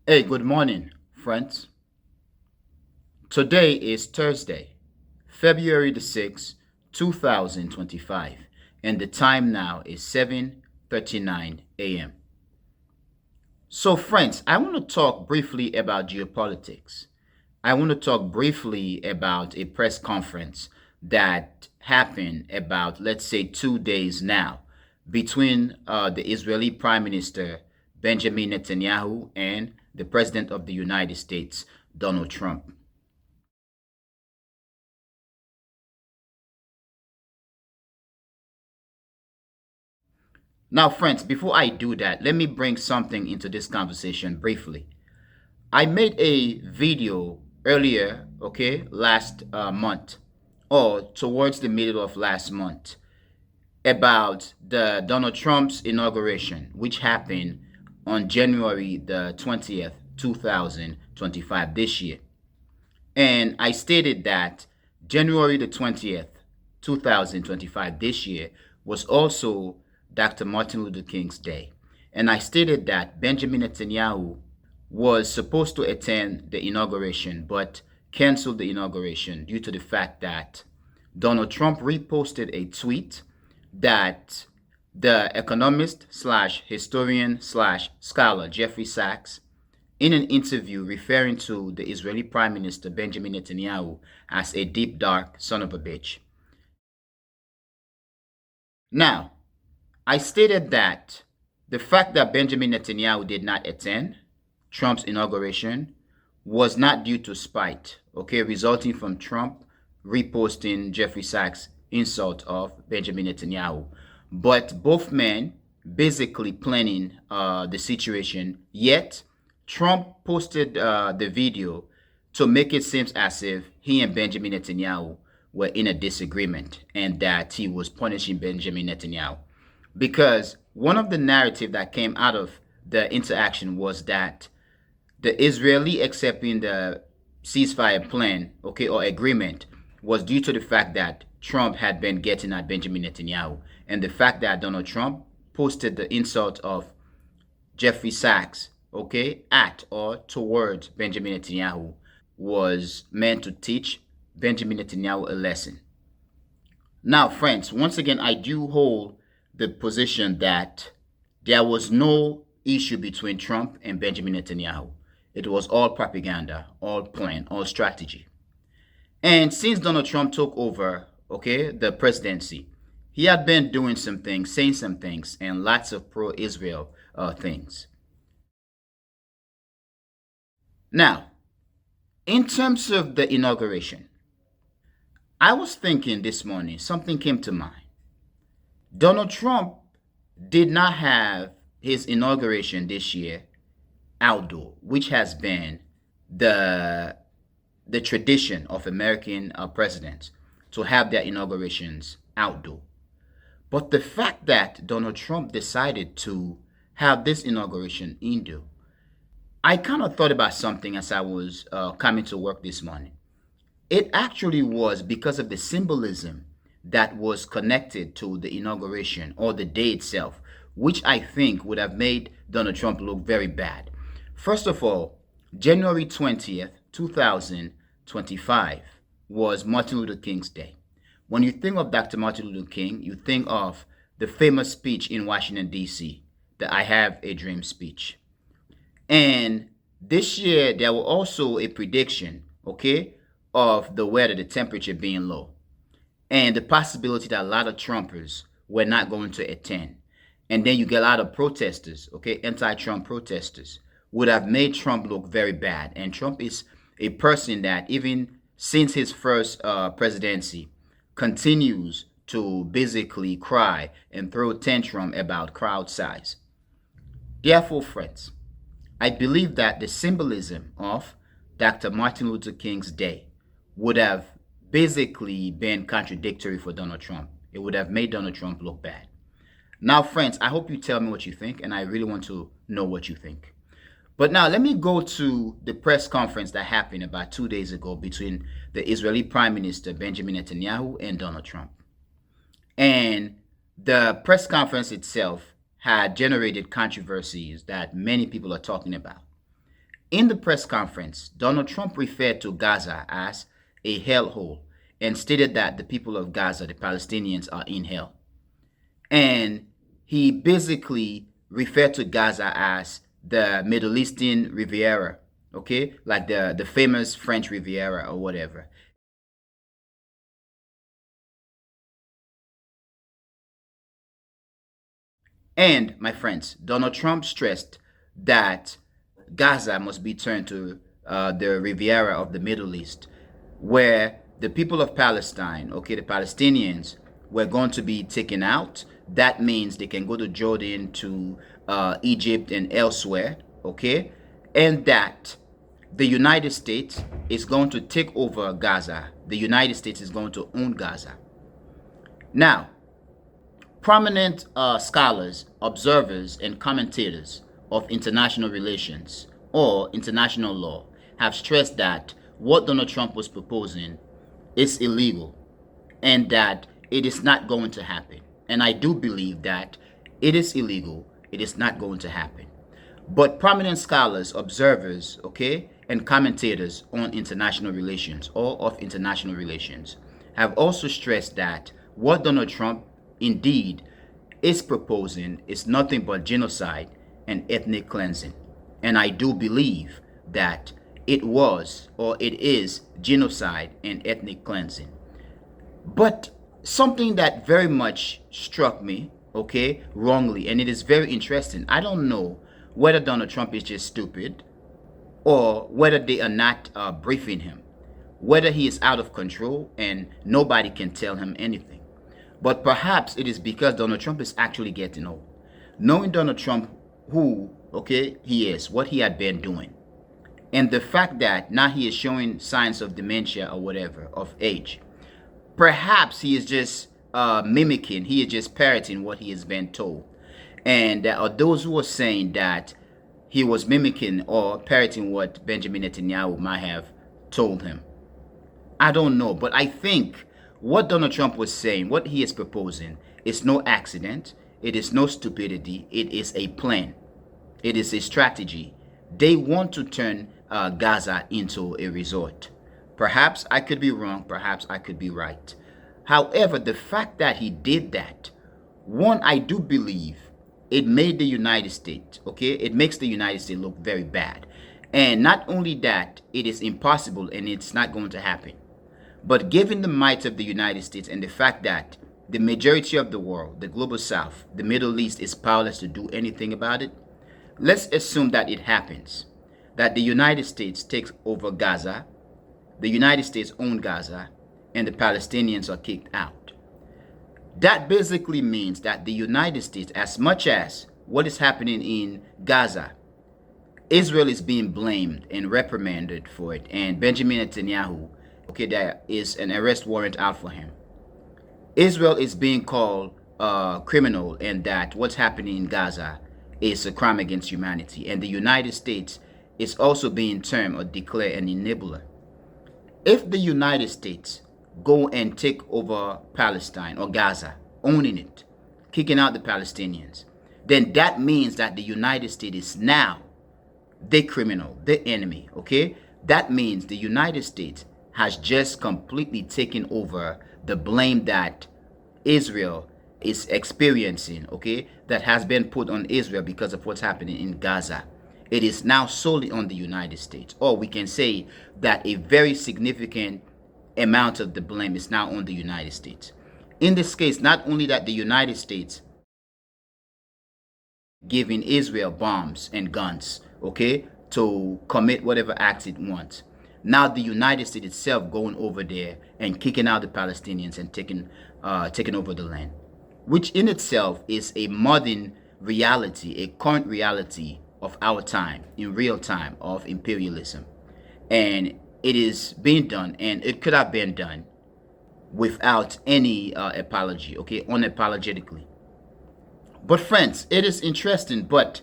Hey, good morning, friends. Today is Thursday, February the 6th, 2025, and the time now is 7:39 a.m. So, friends, I want to talk briefly about geopolitics. I want to talk briefly about a press conference that happened about, let's say, 2 days now between the Israeli Prime Minister Benjamin Netanyahu and the President of the United States, Donald Trump. Now, friends, before I do that, let me bring something into this conversation briefly. I made a video earlier, okay, last month or towards the middle of last month about the Donald Trump's inauguration, which happened on January the 20th, 2025, this year. And I stated that January the 20th, 2025, this year, was also Dr. Martin Luther King's Day. And I stated that Benjamin Netanyahu was supposed to attend the inauguration, but canceled the inauguration due to the fact that Donald Trump reposted a tweet that the economist slash historian slash scholar Jeffrey Sachs, in an interview referring to the Israeli Prime Minister Benjamin Netanyahu as a deep, dark son of a bitch. Now, I stated that the fact that Benjamin Netanyahu did not attend Trump's inauguration was not due to spite, okay, resulting from Trump reposting Jeffrey Sachs' insult of Benjamin Netanyahu, but both men basically planning the situation. Yet Trump posted the video to make it seem as if he and Benjamin Netanyahu were in a disagreement and that he was punishing Benjamin Netanyahu. Because one of the narrative that came out of the interaction was that the Israeli accepting the ceasefire plan, okay, or agreement, was due to the fact that Trump had been getting at Benjamin Netanyahu, and the fact that Donald Trump posted the insult of Jeffrey Sachs, okay, at or towards Benjamin Netanyahu was meant to teach Benjamin Netanyahu a lesson. Now, friends, once again, I do hold the position that there was no issue between Trump and Benjamin Netanyahu. It was all propaganda, all plan, all strategy. And since Donald Trump took over, okay, the presidency, he had been doing some things, saying some things, and lots of pro-Israel things. Now, in terms of the inauguration, I was thinking this morning, something came to mind. Donald Trump did not have his inauguration this year outdoor, which has been the the tradition of American presidents to have their inaugurations outdoor. But the fact that Donald Trump decided to have this inauguration indoor, I kind of thought about something as I was coming to work this morning. It actually was because of the symbolism that was connected to the inauguration or the day itself, which I think would have made Donald Trump look very bad. First of all, January 20th, 2025 was Martin Luther King's Day. When you think of Dr. Martin Luther King, you think of the famous speech in Washington, D.C., the I Have a Dream speech. And this year, there was also a prediction, okay, of the weather, the temperature being low, and the possibility that a lot of Trumpers were not going to attend. And then you get a lot of protesters, okay, anti-Trump protesters, would have made Trump look very bad. And Trump is a person that even since his first presidency continues to basically cry and throw tantrum about crowd size. Therefore, friends, I believe that the symbolism of Dr. Martin Luther King's Day would have basically been contradictory for Donald Trump. It would have made Donald Trump look bad. Now, friends, I hope you tell me what you think, and I really want to know what you think. But now let me go to the press conference that happened about 2 days ago between the Israeli Prime Minister Benjamin Netanyahu and Donald Trump. And the press conference itself had generated controversies that many people are talking about. In the press conference, Donald Trump referred to Gaza as a hellhole and stated that the people of Gaza, the Palestinians, are in hell. And he basically referred to Gaza as the Middle Eastern Riviera, okay? Like the famous French Riviera or whatever. And, my friends, Donald Trump stressed that Gaza must be turned to the Riviera of the Middle East, where the people of Palestine, okay, the Palestinians, were going to be taken out. That means they can go to Jordan, to Egypt, and elsewhere, okay? And that the United States is going to take over Gaza. The United States is going to own Gaza. Now, prominent scholars, observers, and commentators of international relations or international law have stressed that what Donald Trump was proposing is illegal and that it is not going to happen. And I do believe that it is illegal, it is not going to happen. But prominent scholars, observers, okay, and commentators on international relations or of international relations have also stressed that what Donald Trump indeed is proposing is nothing but genocide and ethnic cleansing. And I do believe that it was or it is genocide and ethnic cleansing. But something that very much struck me, okay, wrongly, and it is very interesting. I don't know whether Donald Trump is just stupid or whether they are not briefing him, whether he is out of control and nobody can tell him anything. But perhaps it is because Donald Trump is actually getting old. Knowing Donald Trump, who, okay, he is, what he had been doing, and the fact that now he is showing signs of dementia or whatever, of age, perhaps he is just mimicking, he is just parroting what he has been told. And there are those who are saying that he was mimicking or parroting what Benjamin Netanyahu might have told him. I don't know, but I think what Donald Trump was saying, what he is proposing, is no accident. It is no stupidity. It is a plan. It is a strategy. They want to turn Gaza into a resort. Perhaps I could be wrong. Perhaps I could be right. However, the fact that he did that, one, I do believe it made the United States, okay? It makes the United States look very bad. And not only that, it is impossible and it's not going to happen. But given the might of the United States and the fact that the majority of the world, the global south, the Middle East is powerless to do anything about it, let's assume that it happens, that the United States takes over Gaza, the United States owns Gaza, and the Palestinians are kicked out. That basically means that the United States, as much as what is happening in Gaza, Israel is being blamed and reprimanded for it, and Benjamin Netanyahu, okay, there is an arrest warrant out for him. Israel is being called criminal and that what's happening in Gaza is a crime against humanity. And the United States is also being termed or declared an enabler. If the United States go and take over Palestine or Gaza, owning it, kicking out the Palestinians, then that means that the United States is now the criminal, the enemy, okay? That means the United States has just completely taken over the blame that Israel is experiencing, okay, that has been put on Israel because of what's happening in Gaza. It is now solely on the United States. Or we can say that a very significant amount of the blame is now on the United States. In this case, not only that the United States giving Israel bombs and guns, okay, to commit whatever acts it wants. Now the United States itself going over there and kicking out the Palestinians and taking over the land, which in itself is a modern reality, a current reality of our time, in real time, of imperialism. And it is being done, and it could have been done without any apology, okay, unapologetically. But friends, it is interesting, but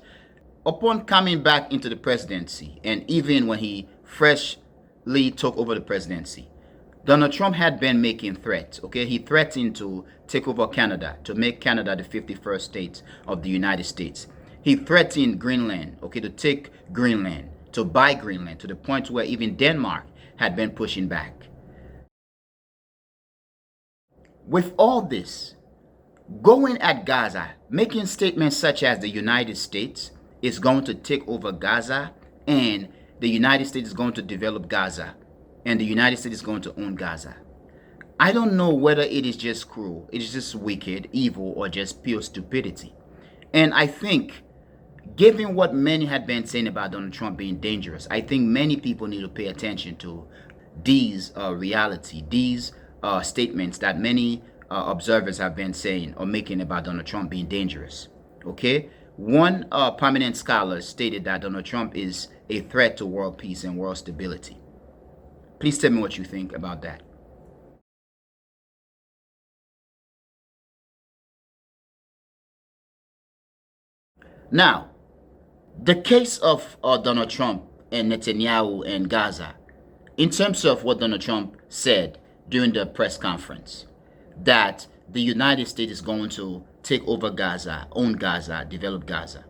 upon coming back into the presidency, and even when he freshly took over the presidency, Donald Trump had been making threats, okay? He threatened to take over Canada, to make Canada the 51st state of the United States. He threatened Greenland, okay, to take Greenland, to buy Greenland, to the point where even Denmark had been pushing back. With all this, going at Gaza, making statements such as the United States is going to take over Gaza, and the United States is going to develop Gaza, and the United States is going to own Gaza. I don't know whether it is just cruel, it is just wicked, evil, or just pure stupidity. And I think, given what many had been saying about Donald Trump being dangerous, I think many people need to pay attention to these these statements that many observers have been saying or making about Donald Trump being dangerous. Okay? One prominent scholar stated that Donald Trump is a threat to world peace and world stability. Please tell me what you think about that. Now, the case of Donald Trump and Netanyahu and Gaza, in terms of what Donald Trump said during the press conference, that the United States is going to take over Gaza, own Gaza, develop Gaza.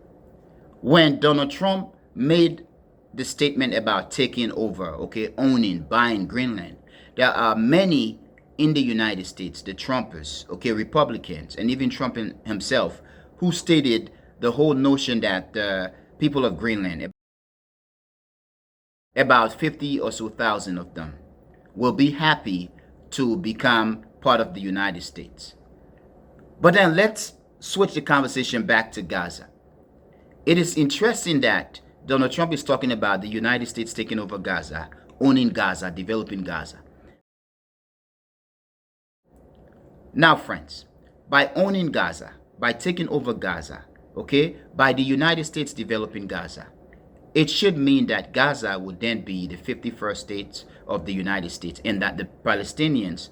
When Donald Trump made the statement about taking over, okay, owning, buying Greenland, there are many in the United States, the Trumpers, okay, Republicans, and even Trump himself, who stated the whole notion that the people of Greenland, about 50 or so thousand of them, will be happy to become part of the United States. But then let's switch the conversation back to Gaza. It is interesting that Donald Trump is talking about the United States taking over Gaza, owning Gaza, developing Gaza. Now, friends, by owning Gaza, by taking over Gaza, okay, by the United States developing Gaza, it should mean that Gaza would then be the 51st state of the United States, and that the Palestinians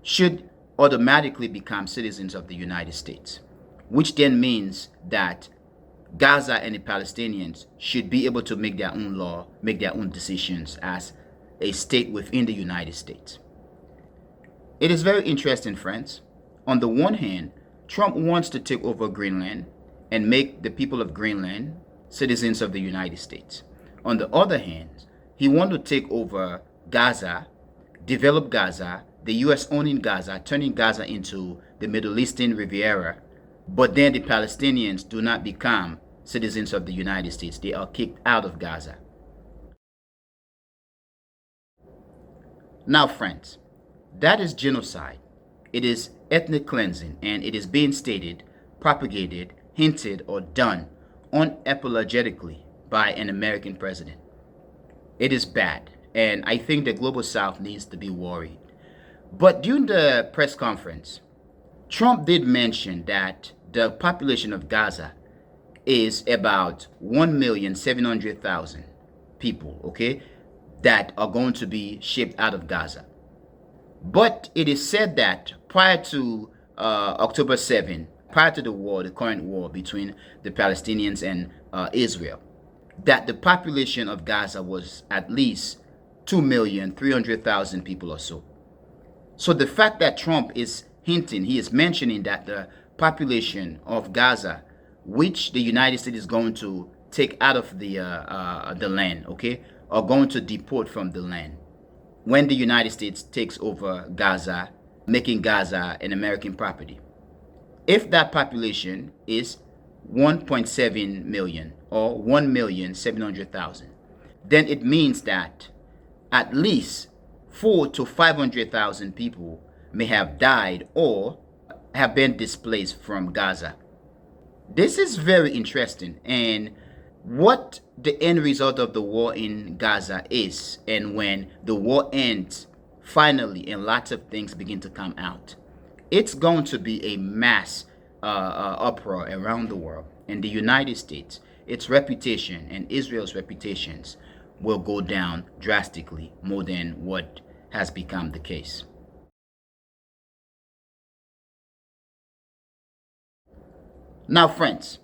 should automatically become citizens of the United States, which then means that Gaza and the Palestinians should be able to make their own law, make their own decisions as a state within the United States. It is very interesting, friends. On the one hand, Trump wants to take over Greenland and make the people of Greenland citizens of the United States. On the other hand, he wants to take over Gaza, develop Gaza, the U.S. owning Gaza, turning Gaza into the Middle Eastern Riviera, but then the Palestinians do not become citizens of the United States. They are kicked out of Gaza. Now, friends, that is genocide. It is ethnic cleansing, and it is being stated, propagated, hinted, or done unapologetically by an American president. It is bad, and I think the global South needs to be worried. But during the press conference, Trump did mention that the population of Gaza is about 1,700,000 people, okay, that are going to be shipped out of Gaza. But it is said that prior to October 7, prior to the war, the current war between the Palestinians and Israel, that the population of Gaza was at least 2,300,000 people or so. So the fact that Trump is hinting, he is mentioning that the population of Gaza, which the United States is going to take out of the land, okay, are going to deport from the land when the United States takes over Gaza, making Gaza an American property. If that population is 1.7 million or 1,700,000, then it means that at least 400,000 to 500,000 people may have died or have been displaced from Gaza. This is very interesting, and what the end result of the war in Gaza is, and when the war ends finally and lots of things begin to come out, it's going to be a mass uproar around the world. In the United States, its reputation and Israel's reputations will go down drastically more than what has become the case. Now, friends,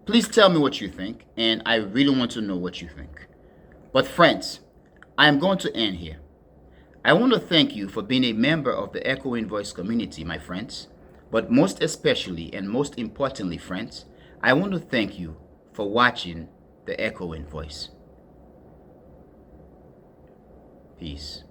please tell me what you think, and I really want to know what you think. But friends, I am going to end here. I want to thank you for being a member of the Echoing Voice community, my friends. But most especially and most importantly, friends, I want to thank you for watching the Echoing Voice. Peace.